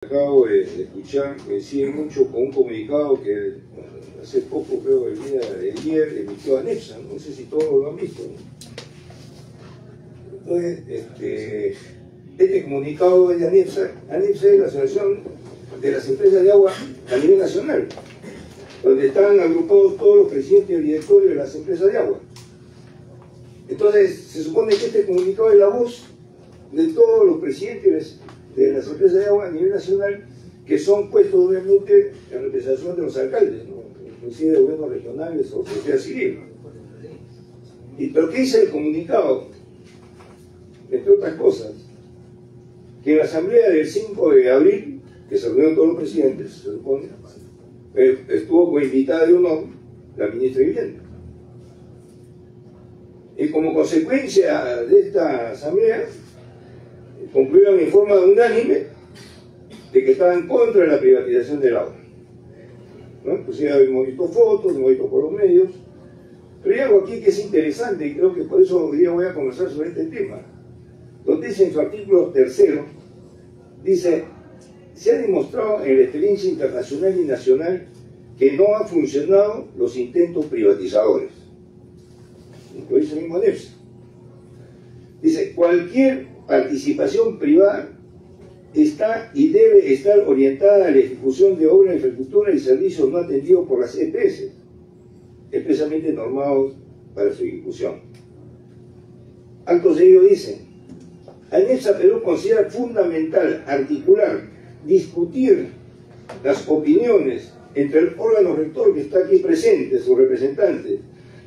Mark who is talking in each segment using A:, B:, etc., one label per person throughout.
A: Acabo de escuchar, coincide mucho con un comunicado que hace poco, creo el día de ayer, emitió ANEPSA, no sé si todos lo han visto, ¿no? Entonces, este comunicado de ANEPSA es la Asociación de las Empresas de Agua a nivel nacional, donde están agrupados todos los presidentes y directorios de las empresas de agua. Entonces, se supone que este comunicado es la voz de todos los presidentes de las empresas de agua a nivel nacional, que son puestos obviamente en representación de los alcaldes, ¿no? Inclusive de gobiernos regionales o sociedad civil. ¿Pero qué dice el comunicado? Entre otras cosas, que en la asamblea del 5 de abril, que se reunieron todos los presidentes, se supone, estuvo como invitada de honor la ministra de Vivienda. Y como consecuencia de esta asamblea, concluyeron en forma unánime de que estaban en contra de la privatización del agua, ¿no? Inclusive hemos visto fotos, hemos visto por los medios, pero hay algo aquí que es interesante y creo que por eso hoy día voy a conversar sobre este tema, donde dice en su artículo 3º, dice: se ha demostrado en la experiencia internacional y nacional que no han funcionado los intentos privatizadores. Lo dice el mismo ANEPSA. Dice: cualquier participación privada está y debe estar orientada a la ejecución de obras de infraestructura y servicios no atendidos por las EPS, expresamente normados para su ejecución. Actos de ello dicen: ANEPSA Perú considera fundamental articular, discutir las opiniones entre el órgano rector que está aquí presente, sus representantes,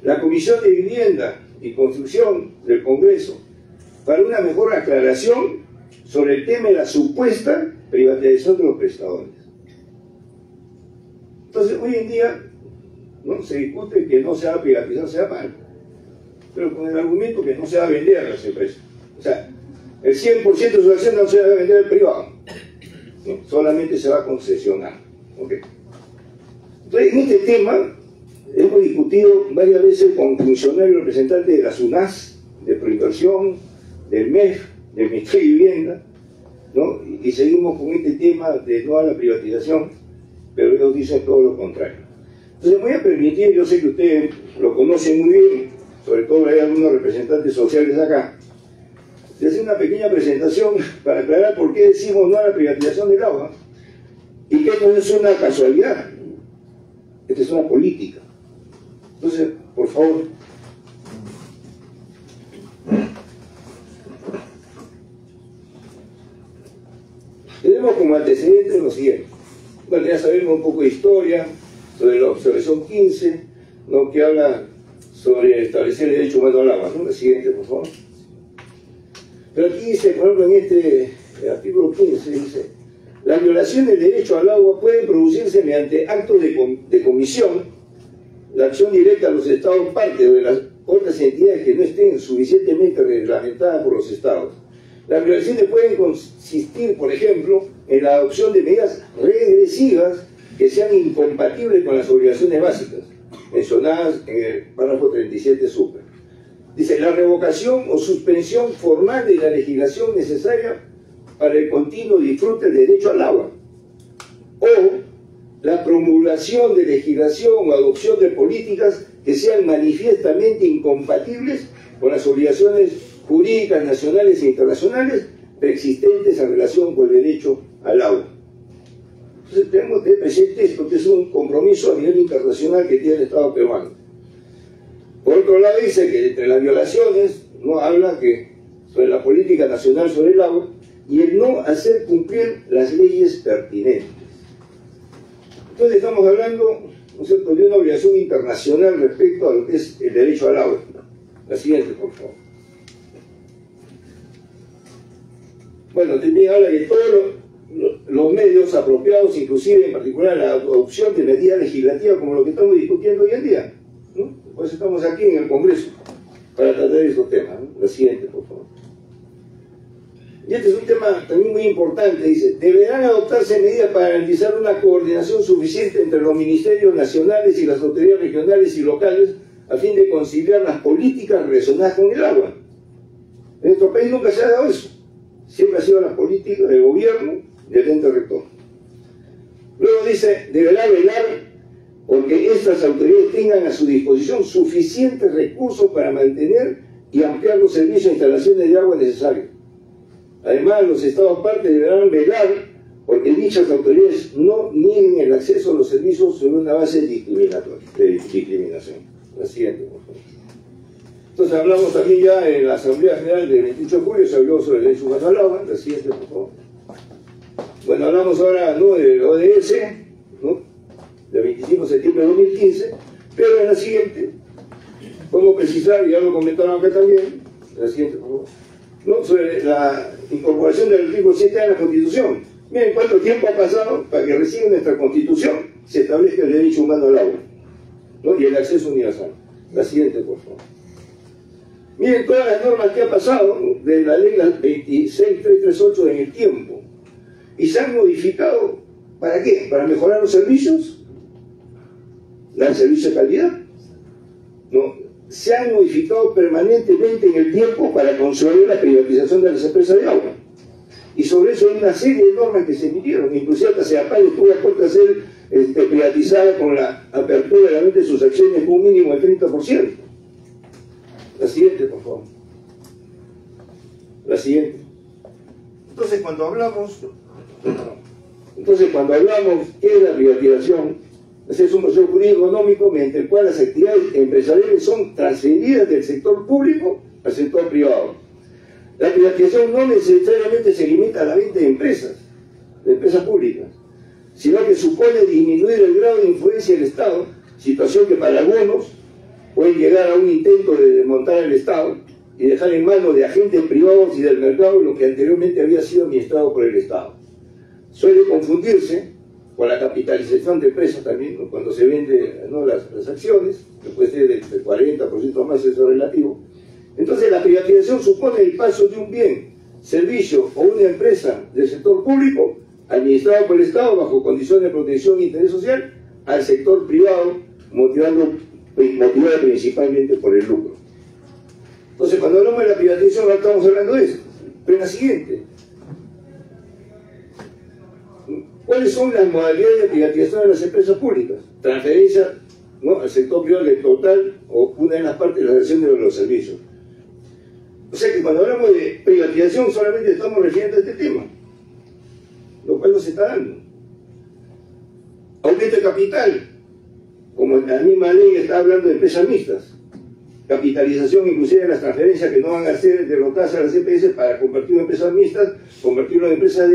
A: la Comisión de Vivienda y Construcción del Congreso, para una mejor aclaración sobre el tema de la supuesta privatización de los prestadores. Entonces, hoy en día, ¿no?, se discute que no se va a privatizar, se va mal, pero con el argumento que no se va a vender a las empresas. O sea, el 100% de su acción no se va a vender al privado, ¿no? Solamente se va a concesionar. ¿Okay? Entonces, en este tema hemos discutido varias veces con funcionarios representantes de la SUNAS, de Proinversión, del MEF, del Ministerio de Vivienda, ¿no? Y seguimos con este tema de no a la privatización, pero ellos dicen todo lo contrario. Entonces voy a permitir, yo sé que ustedes lo conocen muy bien, sobre todo hay algunos representantes sociales acá, de hacer una pequeña presentación para aclarar por qué decimos no a la privatización del agua, y que esto no es una casualidad, esta es una política. Entonces, por favor. Tenemos como antecedentes lo siguiente. Bueno, ya sabemos un poco de historia sobre la observación 15, ¿no?, que habla sobre establecer el derecho humano al agua, ¿no? La siguiente, por favor. Pero aquí dice, por ejemplo, en este artículo 15, dice: las violaciones del derecho al agua pueden producirse mediante actos de comisión, la acción directa a los estados parte o de las otras entidades que no estén suficientemente reglamentadas por los estados. Las violaciones pueden consistir, por ejemplo, en la adopción de medidas regresivas que sean incompatibles con las obligaciones básicas mencionadas en el párrafo 37 super. Dice: la revocación o suspensión formal de la legislación necesaria para el continuo disfrute del derecho al agua, o la promulgación de legislación o adopción de políticas que sean manifiestamente incompatibles con las obligaciones jurídicas nacionales e internacionales preexistentes en relación con el derecho al agua. Entonces tenemos que tener presente esto, que es un compromiso a nivel internacional que tiene el Estado peruano. Por otro lado, dice que entre las violaciones no habla que sobre la política nacional sobre el agua y el no hacer cumplir las leyes pertinentes. Entonces estamos hablando, ¿no es cierto?, de una obligación internacional respecto a lo que es el derecho al agua. La siguiente, por favor. Bueno, también habla de todos los medios apropiados, inclusive en particular la adopción de medidas legislativas como lo que estamos discutiendo hoy en día, ¿no? Por eso estamos aquí en el Congreso para tratar estos temas, ¿no? La siguiente, por favor. Y este es un tema también muy importante, dice: deberán adoptarse medidas para garantizar una coordinación suficiente entre los ministerios nacionales y las autoridades regionales y locales a fin de conciliar las políticas relacionadas con el agua. En nuestro país nunca se ha dado eso. Siempre ha sido la política de gobierno del ente rector. Luego dice, deberá velar porque estas autoridades tengan a su disposición suficientes recursos para mantener y ampliar los servicios e instalaciones de agua necesarios. Además, los estados partes deberán velar porque dichas autoridades no nieguen el acceso a los servicios sobre una base discriminación. La siguiente, por favor. Entonces hablamos también ya en la Asamblea General del 28 de julio, se habló sobre el derecho humano al agua. La siguiente, por favor. Bueno, hablamos ahora, ¿no?, del ODS, ¿no?, del 25 de septiembre de 2015, pero en la siguiente, podemos precisar, y ya lo comentaron acá también, la siguiente, por favor, ¿no?, sobre la incorporación del artículo 7 de la Constitución. Miren cuánto tiempo ha pasado para que recién nuestra Constitución se establezca el derecho humano al agua, ¿no?, y el acceso universal. La siguiente, por favor. Miren todas las normas que ha pasado, ¿no?, de la ley 26338 en el tiempo, y se han modificado, ¿para qué? ¿Para mejorar los servicios? ¿Dan servicio de calidad? No, se han modificado permanentemente en el tiempo para consolidar la privatización de las empresas de agua. Y sobre eso hay una serie de normas que se emitieron, inclusive hasta CEAPAL estuvo a punto de ser privatizada con la apertura de la venta de sus acciones con un mínimo del 30%. La siguiente, por favor. La siguiente. Entonces, cuando hablamos, ¿qué es la privatización? Ese es un proceso jurídico económico mediante el cual las actividades empresariales son transferidas del sector público al sector privado. La privatización no necesariamente se limita a la venta de empresas públicas, sino que supone disminuir el grado de influencia del Estado, situación que para algunos puede llegar a un intento de desmontar el Estado y dejar en manos de agentes privados y del mercado lo que anteriormente había sido administrado por el Estado. Suele confundirse con la capitalización de empresas también, ¿no?, cuando se venden, ¿no?, las acciones, que puede ser del 40% más, eso es relativo. Entonces la privatización supone el paso de un bien, servicio o una empresa del sector público administrado por el Estado bajo condiciones de protección e interés social al sector privado, motivada principalmente por el lucro. Entonces, cuando hablamos de la privatización, no estamos hablando de eso. Pero en la siguiente, ¿cuáles son las modalidades de privatización de las empresas públicas? Transferencia, ¿no?, al sector privado del total o una de las partes de la versión de los servicios. O sea que cuando hablamos de privatización solamente estamos refiriendo a este tema, lo cual no se está dando. Aumento de capital, como en la misma ley está hablando de empresas mixtas. Capitalización inclusive de las transferencias que no van a ser derrotadas a las EPS para convertirlo en empresas mixtas, convertirlo en empresas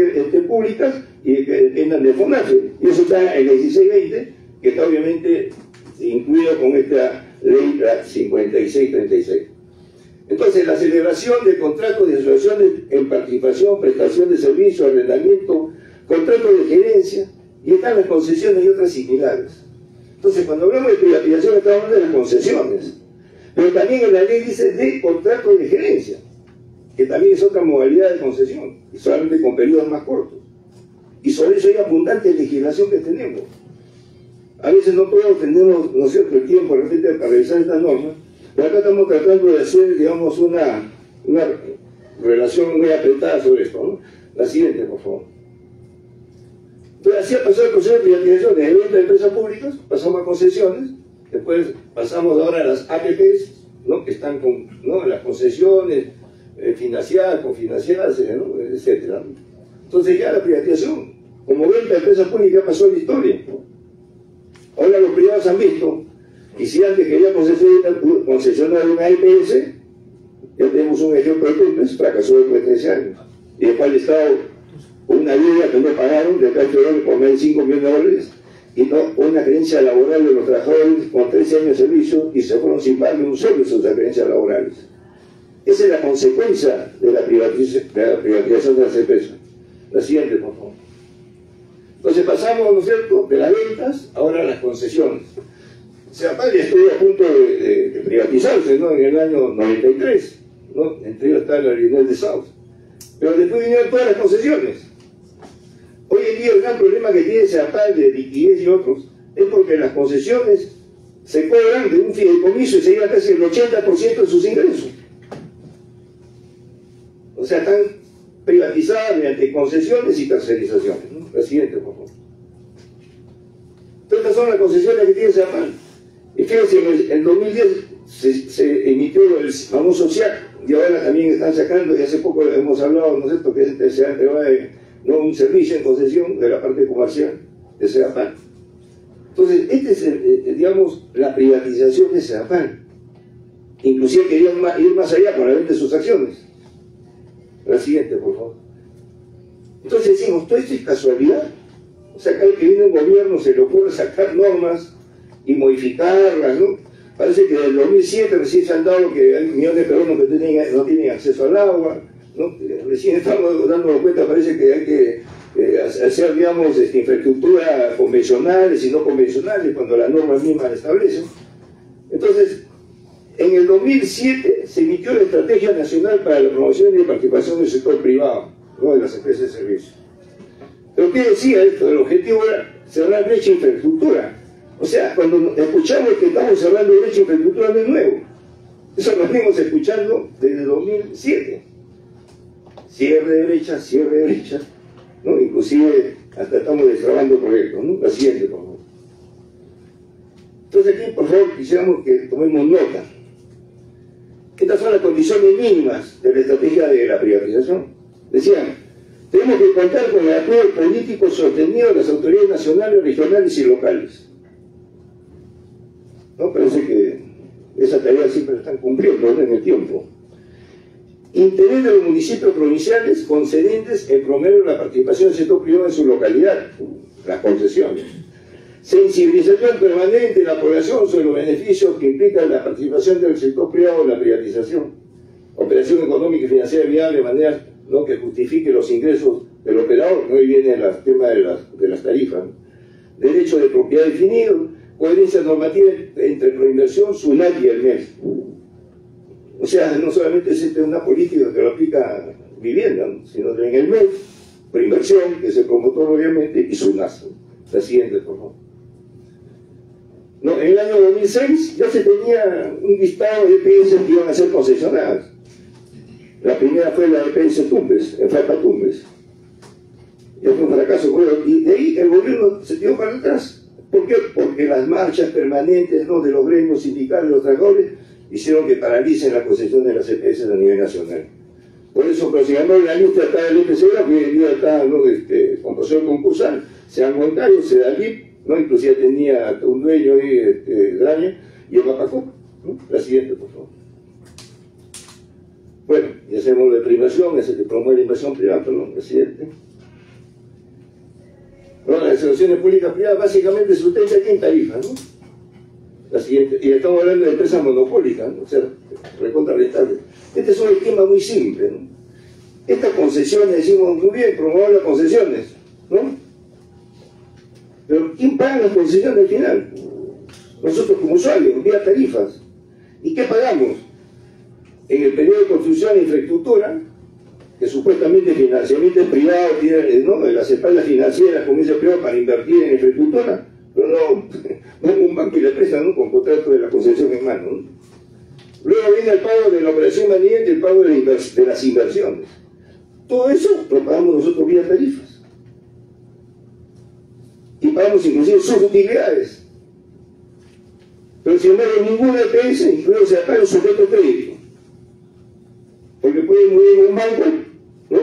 A: públicas y que dependan del FONAFE. Y eso está en el 1620, que está obviamente incluido con esta ley, la 5636. Entonces, la celebración de contratos de asociaciones en participación, prestación de servicios, arrendamiento, contratos de gerencia, y están las concesiones y otras similares. Entonces, cuando hablamos de privatización, estamos hablando de las concesiones. Pero también en la ley dice de contrato de gerencia, que también es otra modalidad de concesión, y solamente con periodos más cortos. Y sobre eso hay abundante legislación que tenemos. A veces no todos tenemos, ¿no es cierto?, el tiempo realmente para revisar estas normas, pero acá estamos tratando de hacer, digamos, una relación muy apretada sobre esto, ¿no? La siguiente, por favor. Entonces, así ha pasado el proceso de privatización de venta de empresas públicas, pasamos a concesiones, después pasamos ahora a las APPs, ¿no?, que están con, ¿no?, las concesiones financiadas, cofinanciadas, ¿no?, etcétera. Entonces ya la privatización, como venta de empresas públicas, pasó a la historia, ¿no? Ahora los privados han visto, y si antes quería concesionar una EPS, ya tenemos un ejemplo de Tumbes, fracasó después de 13 años, y después el Estado, una deuda que no pagaron, de cash por más de 5 millones de dólares, y no una creencia laboral de los trabajadores con 13 años de servicio y se fueron sin pagar un solo de sus creencias laborales. Esa es la consecuencia de la privatización de las empresas. La siguiente, por favor. Entonces pasamos, ¿no es cierto?, de las ventas ahora a las concesiones. O sea, Padre estuvo a punto de privatizarse, ¿no?, en el año 93, ¿no?, entre ellos está la Lionel de South. Pero después vinieron todas las concesiones. Hoy en día el gran problema que tiene CEAPAL de liquidez y otros es porque las concesiones se cobran de un fideicomiso y se lleva casi el 80% de sus ingresos. O sea, están privatizada mediante concesiones y tercerizaciones, ¿no? La siguiente, por favor. Entonces, estas son las concesiones que tiene Ceapan. Y fíjense, en 2010 se emitió el famoso SIAC, y ahora también están sacando, y hace poco hemos hablado, ¿no es cierto?, que se ha entregado ¿no? un servicio en concesión de la parte comercial de Ceapan. Entonces, este es, digamos, la privatización de Ceapan. Inclusive querían ir más allá con la venta de sus acciones. La siguiente, por favor. Entonces decimos, ¿todo esto es casualidad? O sea, cada vez que viene un gobierno se le ocurre sacar normas y modificarlas, ¿no? Parece que en el 2007 recién se han dado que hay millones de peruanos que no tienen acceso al agua, ¿no? Recién estamos dándonos cuenta, parece que hay que hacer, digamos, infraestructura convencionales y no convencionales cuando las normas mismas establecen. Entonces, en el 2007 se emitió la Estrategia Nacional para la Promoción y la Participación del Sector Privado, ¿no? De las empresas de servicios. ¿Pero qué decía esto? El objetivo era cerrar brecha de infraestructura. O sea, cuando escuchamos que estamos cerrando brecha de infraestructura no es nuevo. Eso lo venimos escuchando desde 2007. Cierre de brecha, ¿no? Inclusive hasta estamos destrabando proyectos, ¿no? La siguiente, por favor. Entonces aquí, por favor, quisiéramos que tomemos nota. Estas son las condiciones mínimas de la estrategia de la privatización. Decían, tenemos que contar con el apoyo político sostenido de las autoridades nacionales, regionales y locales. ¿No? Parece que esa tarea siempre la están cumpliendo, ¿no? En el tiempo. Interés de los municipios provinciales concedentes en promover la participación del sector privado en su localidad, las concesiones. Sensibilización permanente de la población sobre los beneficios que implica la participación del sector privado en la privatización. Operación económica y financiera viable de manera, ¿no?, que justifique los ingresos del operador. Hoy viene el tema de las tarifas, ¿no? Derecho de propiedad definido, coherencia normativa entre Proinversión, SUNAT y el MEF. O sea, no solamente es una política que lo aplica vivienda, ¿no?, sino en el MEF, Proinversión, que es el promotor obviamente, y SUNAT. La siguiente, por favor. No, en el año 2006 ya se tenía un listado de EPS que iban a ser concesionadas. La primera fue la EPS Tumbes, en Falpa Tumbes. Ya fue un fracaso, y de ahí el gobierno se tiró para atrás. ¿Por qué? Porque las marchas permanentes, ¿no?, de los gremios sindicales, los trabajadores, hicieron que paralicen la concesión de las EPS a nivel nacional. Por eso, pero si ganó la lista está el EPC, que hoy en día está, ¿no?, con proceso concursal, se dan montaños, se da LIP, ¿no? Inclusive tenía un dueño ahí, Graña, y el Mapacó, ¿no? La siguiente, por favor. Bueno, ya hacemos de privación, es el que promueve la inversión privada, ¿no? La siguiente. Bueno, las instituciones públicas privadas básicamente se sustenta aquí en tarifas, ¿no? La siguiente, y estamos hablando de empresas monopólicas, ¿no? O sea, recontrarrentables. Este es un esquema muy simple, ¿no? Estas concesiones, decimos muy bien, promover las concesiones, ¿no? Pero ¿quién paga las concesiones al final? Nosotros como usuarios, vía tarifas. ¿Y qué pagamos? En el periodo de construcción de infraestructura, que supuestamente financiamiento privado tiene, ¿no?, las espaldas financieras comienza privado para invertir en infraestructura, pero no un banco y la empresa, ¿no?, con contrato de la concesión en mano, ¿no? Luego viene el pago de la operación manigente y el pago de las inversiones. Todo eso lo pagamos nosotros vía tarifas. Y pagamos inclusive sus utilidades. Pero sin embargo ninguna EPS incluso se paga un sujeto de crédito. Porque puede muy bien un banco, ¿no?,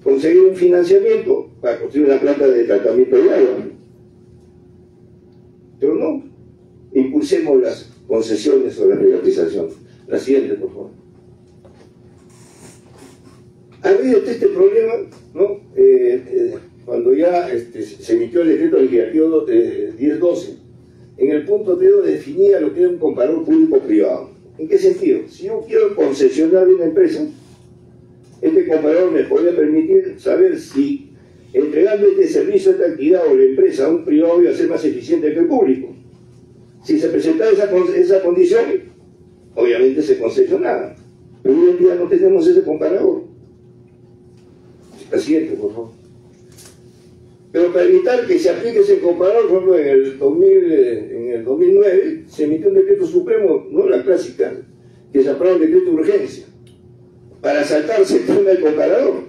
A: conseguir un financiamiento para construir una planta de tratamiento de agua. Pero no impulsemos las concesiones o la privatización. La siguiente, por favor. A raíz de este problema, ¿no?, cuando ya se emitió el decreto legislativo 1012, en el punto 3 definía lo que era un comparador público-privado. ¿En qué sentido? Si yo quiero concesionar una empresa, este comparador me podría permitir saber si entregando este servicio, esta actividad o la empresa a un privado iba a ser más eficiente que el público. Si se presentaba esa condición, obviamente se concesionaba. Pero hoy en día no tenemos ese comparador. La siguiente, por favor. Pero para evitar que se aplique ese comparador, por ejemplo, en el 2009 se emitió un decreto supremo, no la clásica, que se aprobó un decreto de urgencia, para saltarse el tema del comparador.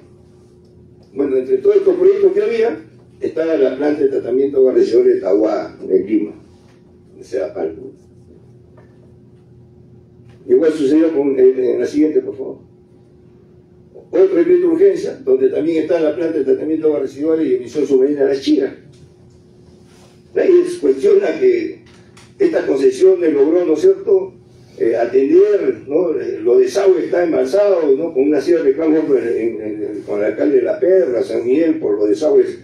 A: Bueno, entre todos estos proyectos que había, estaba la planta de tratamiento de aguas residuales de Tahuá, en Lima, de Sedapal. Igual sucedió en la siguiente, por favor. Otro proyecto de urgencia, donde también está la planta de tratamiento de aguas residuales y emisión submarina de la Chira. Nadie cuestiona que esta concesión logró, ¿no es cierto?, atender, ¿no?, los desagües están embalsados, ¿no?, con una serie de reclamos con el alcalde de La Perla, San Miguel, por los desagües,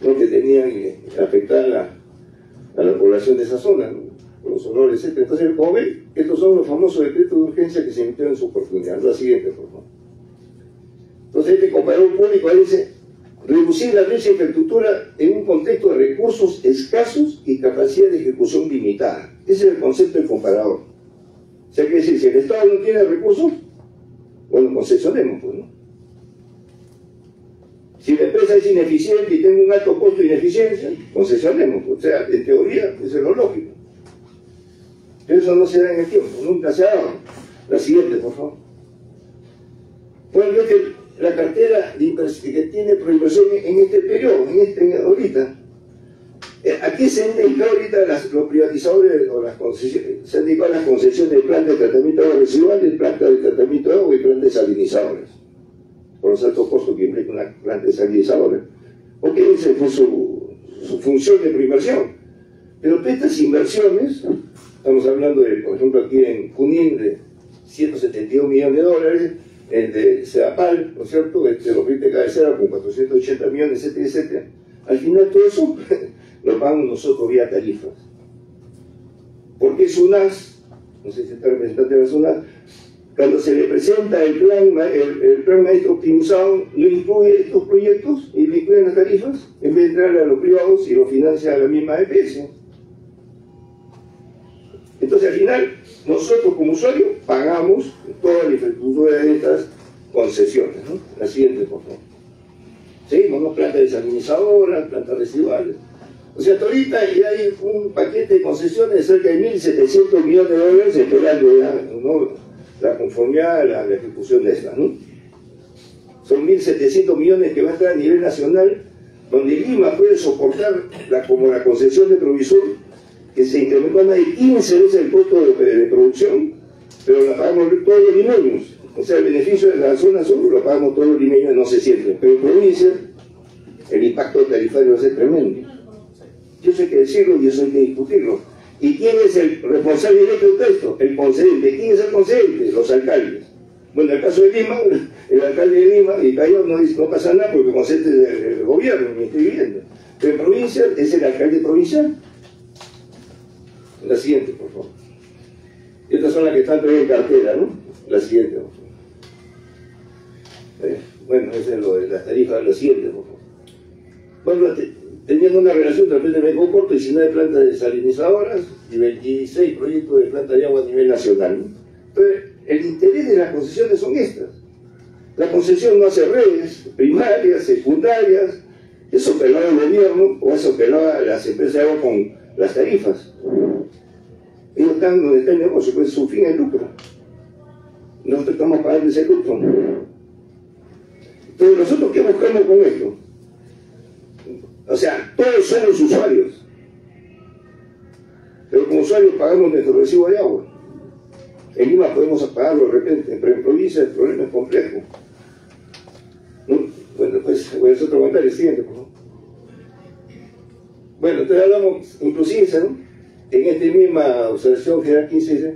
A: ¿no?, que tenían que afectar a la población de esa zona, ¿no?, por los olores, etc. Entonces, como ven, estos son los famosos decretos de urgencia que se emitieron en su oportunidad. La siguiente, por favor. Entonces, este comparador público ahí dice: reducir la brecha de infraestructura en un contexto de recursos escasos y capacidad de ejecución limitada. Ese es el concepto del comparador. O sea, que decir, si el Estado no tiene recursos, bueno, concesionemos, pues, ¿no? Si la empresa es ineficiente y tiene un alto costo de ineficiencia, concesionemos, pues. O sea, en teoría, eso es lo lógico. Pero eso no se da en el tiempo, nunca se ha dado. La siguiente, por favor. Pueden ver que la cartera de que tiene prohibición en este periodo, ahorita. ¿A qué se han dedicado ahorita los privatizadores o las concesiones? Se han dedicado a las concesiones de plantas de tratamiento de agua residuales, plantas de tratamiento de agua y plantas desalinizadores, por los altos costos que implica una planta desalinizadora. Porque esa fue su función de proinversión. Pero estas inversiones, estamos hablando de, por ejemplo, aquí en Junín, de 172 millones de dólares, el de Sedapal, ¿no es cierto?, los proyectos de cabecera con 480 millones, etcétera, etcétera. Al final todo eso lo pagamos nosotros vía tarifas. Porque SUNAS, no sé si está el representante de la SUNAS, cuando se le presenta el plan maestro optimizado, no incluye estos proyectos y le incluyen las tarifas, en vez de entrarle a los privados y lo financia la misma EPS. Entonces, al final, nosotros como usuarios pagamos toda la infraestructura de estas concesiones, ¿no? La siguiente, por favor. Seguimos, ¿no? Plantas desalinizadoras, plantas residuales. O sea, hasta ahorita ya hay un paquete de concesiones de cerca de 1.700 millones de dólares esperando ya, ¿no?, la conformidad, la ejecución de estas, ¿no? Son 1.700 millones que va a estar a nivel nacional, donde Lima puede soportar como la concesión de provisor, que se incrementó a más de 15 veces el costo de producción, pero la pagamos todos los limeños. O sea, el beneficio de la zona sur lo pagamos todos los limeños, no se siente. Pero en provincia, el impacto tarifario va a ser tremendo. Yo sé que decirlo y eso hay que discutirlo. ¿Y quién es el responsable directo de todo esto? El concedente. ¿Quién es el concedente? Los alcaldes. Bueno, en el caso de Lima, el alcalde de Lima y Callao no dice, no pasa nada porque el concedente es el gobierno, me estoy viviendo. Pero en provincia es el alcalde provincial. La siguiente, por favor. Estas son las que están todavía en cartera, ¿no? La siguiente, por favor. Bueno, ese es lo de las tarifas. La siguiente, por favor. Bueno, teniendo una relación, de repente me quedo corto, 19 plantas desalinizadoras y 26 proyectos de plantas de agua a nivel nacional, ¿no? Entonces, el interés de las concesiones son estas. La concesión no hace redes primarias, secundarias, eso pelaba el gobierno o eso pelaba las empresas de agua con las tarifas. Ellos están donde está el negocio, pues su fin es lucro. Nosotros estamos pagando ese lucro. Entonces, ¿nosotros qué buscamos con esto? O sea, todos somos usuarios. Pero como usuarios pagamos nuestro recibo de agua. En Lima podemos pagarlo de repente, pero en provincia el problema es complejo. ¿No? Bueno, pues voy a hacer otro comentario, el siguiente, por favor. Bueno, entonces hablamos, inclusive, ¿no?, en esta misma observación general 15 dice,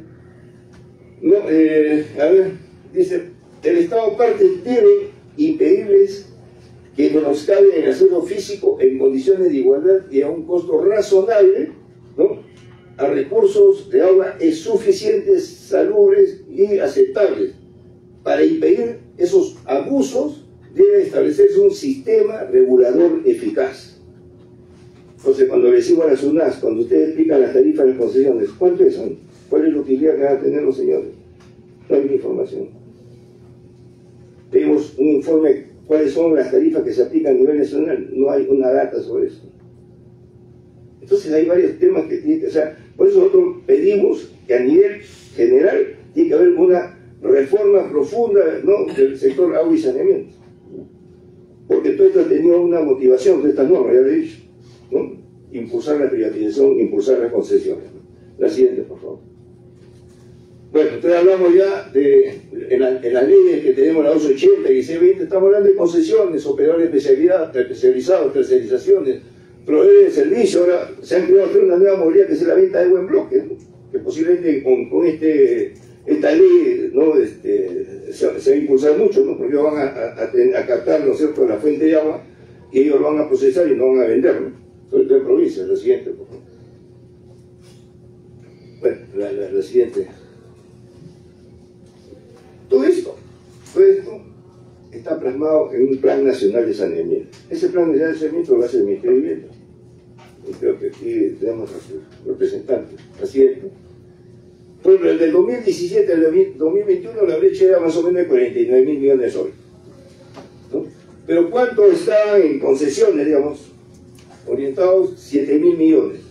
A: no, a ver, dice, el Estado parte debe impedirles que menoscaben el acceso físico en condiciones de igualdad y a un costo razonable, ¿no?, a recursos de agua suficientes, salubres y aceptables. Para impedir esos abusos debe establecerse un sistema regulador eficaz. Entonces, cuando le decimos a la SUNAS, cuando ustedes explican las tarifas de las concesiones, ¿cuántas son? ¿Cuál es la utilidad que van a tener los señores? No hay información. Tenemos un informe de cuáles son las tarifas que se aplican a nivel nacional, no hay una data sobre eso. Entonces hay varios temas que tienen que, o sea, por eso nosotros pedimos que a nivel general tiene que haber una reforma profunda, ¿no?, del sector agua y saneamiento. porque todo esto ha tenido una motivación de estas normas, ya lo he dicho, ¿no? Impulsar la privatización, impulsar las concesiones, ¿no? La siguiente, por favor. Bueno, entonces hablamos ya de, en las leyes que tenemos, la 280 y C20, estamos hablando de concesiones, operadores especializados, tercerizaciones, proveedores de servicios. Ahora se han creado una nueva modalidad que es la venta de buen bloque, ¿no? Que posiblemente con esta ley, ¿no? se va a impulsar mucho, ¿no? Porque ellos van a captar, ¿no es cierto?, la fuente de agua y ellos lo van a procesar y no van a vender, ¿no? Sobre todo en provincias. La siguiente, por favor. Bueno, la siguiente. Todo esto está plasmado en un plan nacional de saneamiento. Ese plan nacional de saneamiento lo hace el Ministerio de Vivienda. Y creo que aquí tenemos a sus representantes. Así es. Bueno, del 2017 al 2021 la brecha era más o menos de 49.000 millones de soles, ¿no? Pero ¿cuánto está en concesiones, digamos? Orientados 7.000 millones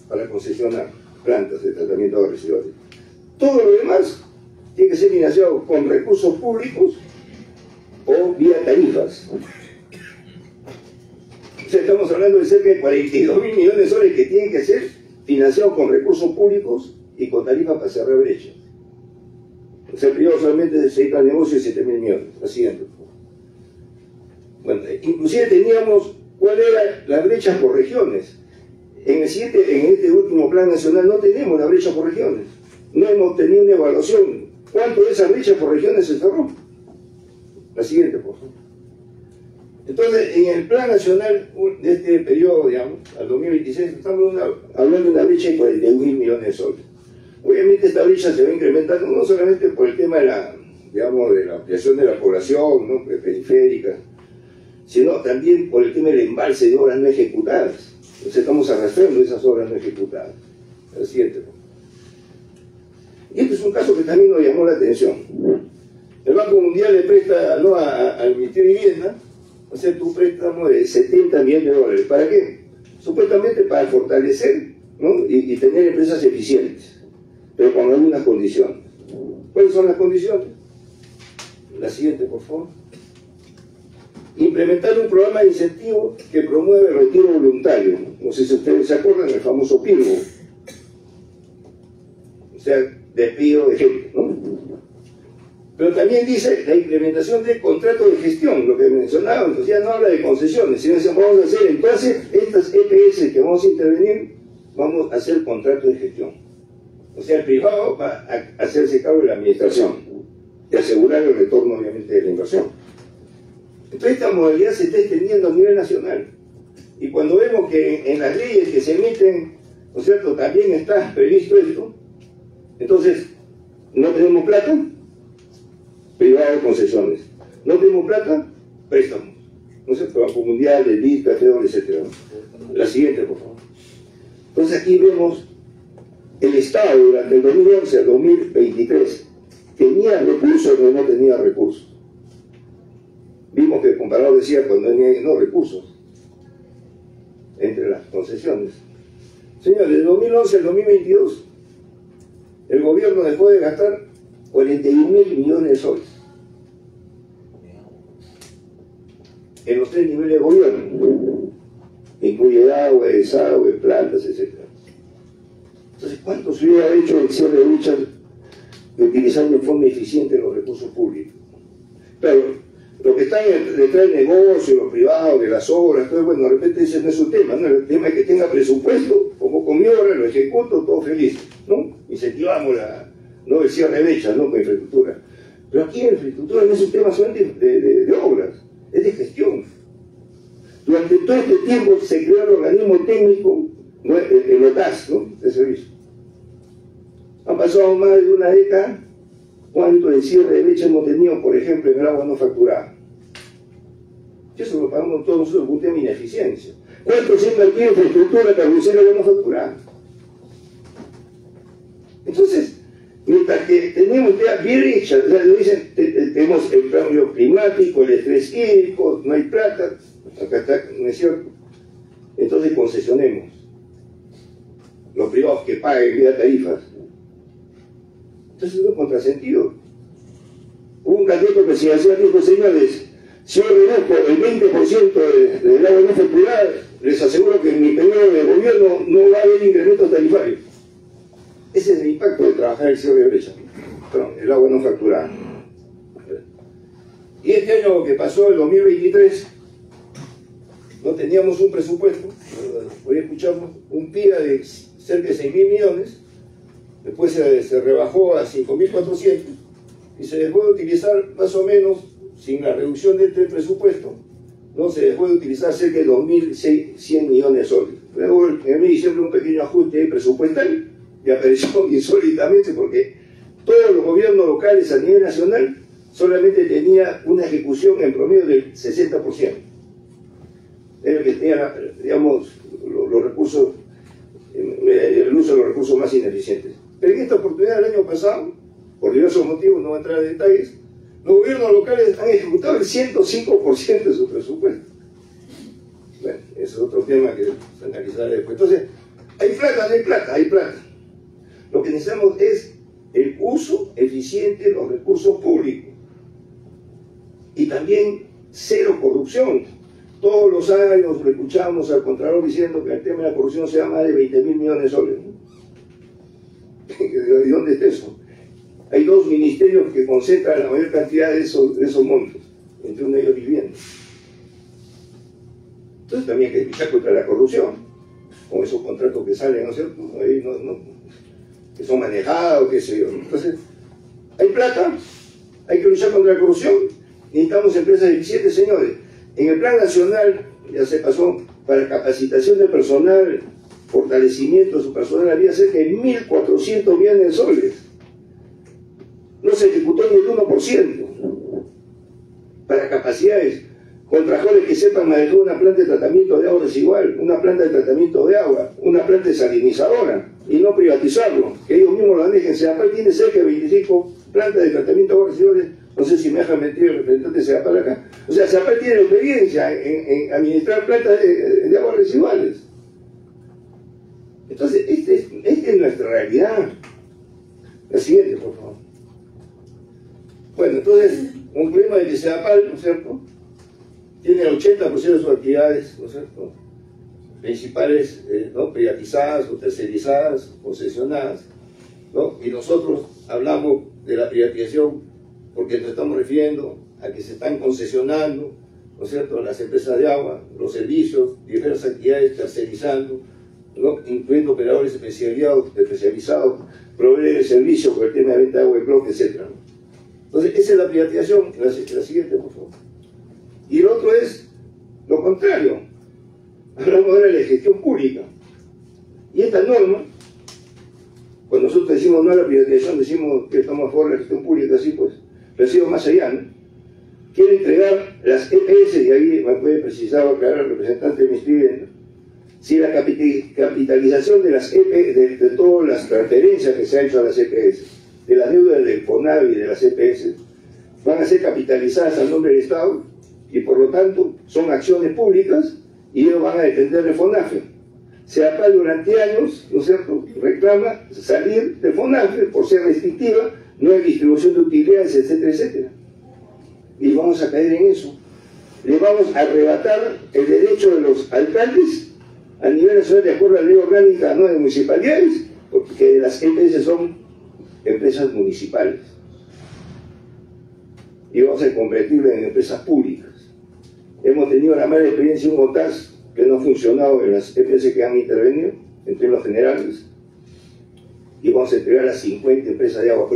A: para concesionar plantas de tratamiento de residuos. Todo lo demás tiene que ser financiado con recursos públicos o vía tarifas. O sea, estamos hablando de cerca de 42.000 millones de soles que tienen que ser financiados con recursos públicos y con tarifas para cerrar brecha. O sea, el privado solamente se dedica al negocio de 7.000 millones. La siguiente. Bueno, inclusive teníamos cuál era las brechas por regiones. En este último plan nacional no tenemos la brecha por regiones. No hemos tenido una evaluación. ¿Cuánto de esa brecha por regiones se cerró? La siguiente, por favor. Entonces, en el plan nacional de este periodo, digamos, al 2026, estamos hablando de una brecha de 41.000 millones de soles. Obviamente esta brecha se va incrementando no solamente por el tema de la ampliación de la población, ¿no?, periférica, sino también por el tema del embalse de obras no ejecutadas. Entonces estamos arrastrando esas obras no ejecutadas. La siguiente, ¿no? Y este es un caso que también nos llamó la atención. El Banco Mundial le presta, ¿no?, al Ministerio de Vivienda, o sea, un préstamo de 70 millones de dólares. ¿Para qué? Supuestamente para fortalecer, ¿no?, y tener empresas eficientes, pero con algunas condiciones. ¿Cuáles son las condiciones? La siguiente, por favor. Implementar un programa de incentivo que promueve el retiro voluntario. No sé si ustedes se acuerdan del famoso PIRGO. O sea, despido de gente, ¿no? Pero también dice la implementación de contratos de gestión, lo que mencionaba, entonces ya no habla de concesiones, sino que vamos a hacer entonces estas EPS que vamos a intervenir, vamos a hacer contratos de gestión. O sea, el privado va a hacerse cargo de la administración y asegurar el retorno, obviamente, de la inversión. Entonces esta modalidad se está extendiendo a nivel nacional. Y cuando vemos que en las leyes que se emiten, ¿no es cierto?, también está previsto esto, entonces no tenemos plata, privado, concesiones. No tenemos plata, préstamos. ¿No es cierto? Banco Mundial, el BID, PFO, etc. La siguiente, por favor. Entonces aquí vemos el Estado durante el 2011 al 2023 tenía recursos o no tenía recursos. Vimos que el comparador decía cuando tenía no recursos entre las concesiones. Señores, de 2011 al 2022 el gobierno dejó de gastar 41.000 millones de soles en los 3 niveles de gobierno. Incluye agua, desagüe, plantas, etc. Entonces, ¿cuánto se hubiera hecho el cierre de brechas utilizando de forma eficiente los recursos públicos? Claro, lo que está detrás del negocio, los privados, de las obras, todo, bueno, de repente ese no es su tema, ¿no? El tema es que tenga presupuesto, como con mi obra, lo ejecuto, todo feliz, ¿no? Incentivamos no el cierre de brechas, ¿no?, con infraestructura. Pero aquí la infraestructura no es un tema solamente de obras, es de gestión. Durante todo este tiempo se creó el organismo técnico, ¿no?, el OTAS, ¿no?, de servicio. Han pasado más de una década. ¿Cuánto de cierre de brecha hemos tenido, por ejemplo, en el agua no facturada? Y eso lo pagamos todos nosotros, un tema de ineficiencia. ¿Cuánto se invertido en infraestructura para reducir el agua no facturada? Entonces, mientras que tenemos ya brechas, o sea, lo dicen, tenemos el cambio climático, el estrés hídrico, no hay plata, acá está, ¿no es cierto? Entonces concesionemos. Los privados que paguen vía tarifas. Entonces es un contrasentido. Hubo un candidato presidencial que dijo, señores, Si yo reduzco el 20% del agua no facturada, les aseguro que en mi periodo de gobierno no va a haber incremento tarifario. Ese es el impacto de trabajar el cierre de brecha, el agua no facturada. Y este año que pasó, el 2023, no teníamos un presupuesto, hoy escuchamos un PIA de cerca de 6.000 millones, después se rebajó a 5.400 y se dejó de utilizar más o menos, sin la reducción de este presupuesto, ¿no? Se dejó de utilizar cerca de 2.100 millones de soles. Luego en el mes de diciembre un pequeño ajuste presupuestal y apareció insólitamente porque todos los gobiernos locales a nivel nacional solamente tenía una ejecución en promedio del 60%. Era el que tenía, digamos, los recursos, el uso de los recursos más ineficientes. Pero en esta oportunidad, el año pasado, por diversos motivos, no voy a entrar en detalles, los gobiernos locales han ejecutado el 105% de su presupuesto. Bueno, ese es otro tema que se analizará después. Entonces, hay plata, no hay plata, hay plata. Lo que necesitamos es el uso eficiente de los recursos públicos. Y también cero corrupción. Todos los años lo escuchamos al Contralor diciendo que el tema de la corrupción sea más de 20.000 millones de soles. ¿De dónde está eso? Hay dos ministerios que concentran la mayor cantidad de esos montos, entre uno de ellos vivienda. Entonces también hay que luchar contra la corrupción, con esos contratos que salen, ¿no es cierto? Ahí que son manejados, qué sé yo. Entonces, hay plata, hay que luchar contra la corrupción, necesitamos empresas eficientes, señores. En el plan nacional, ya se pasó, para capacitación del personal, fortalecimiento de su personal, había cerca de 1.400 millones de soles. No se ejecutó ni el 1%. Para capacidades, contrajores que sepan manejar una planta de tratamiento de agua residual, una planta de tratamiento de agua, una planta desalinizadora, y no privatizarlo, que ellos mismos lo manejen. CEAPAL tiene cerca de 25 plantas de tratamiento de aguas residuales. No sé si me dejan mentir el representante de CEAPAL acá. O sea, CEAPAL tiene experiencia en administrar plantas de aguas residuales. Entonces, esta es nuestra realidad. La siguiente, por favor. Bueno, entonces, un problema de que CEAPAL, ¿no es cierto?, tiene el 80% de sus actividades, ¿no es cierto?, principales, ¿no?, privatizadas o tercerizadas, concesionadas, ¿no? Y nosotros hablamos de la privatización porque nos estamos refiriendo a que se están concesionando, ¿no es cierto?, las empresas de agua, los servicios, diversas actividades tercerizando, ¿no?, incluyendo operadores especializados, proveedores de servicios por el tema de venta de agua de bloque, etc. Entonces, esa es la privatización. La siguiente, por favor. Y lo otro es lo contrario. Hablamos ahora de la gestión pública. Y esta norma, cuando nosotros decimos no a la privatización, decimos que estamos a favor de la gestión pública, así pues, pero sigo más allá, ¿no? Quiere entregar las EPS, y ahí me puede precisar o aclarar el representante de mi vivienda, si la capitalización de las EPS, de todas las transferencias que se han hecho a las EPS, de las deudas del FONAVI y de las EPS, van a ser capitalizadas al nombre del Estado y por lo tanto son acciones públicas y ellos van a depender del FONAFE. CEAPAL durante años, ¿no es cierto?, reclama salir del FONAFE por ser restrictiva, no hay distribución de utilidades, etcétera, etcétera. Y vamos a caer en eso. Le vamos a arrebatar el derecho de los alcaldes a nivel nacional de acuerdo a la ley orgánica, no de municipalidades, porque las EPS son empresas municipales. Y vamos a convertirlas en empresas públicas. Hemos tenido la mala experiencia en un OTAS que no ha funcionado en las EPS que han intervenido, en términos generales, y vamos a entregar a 50 empresas de agua. Por eso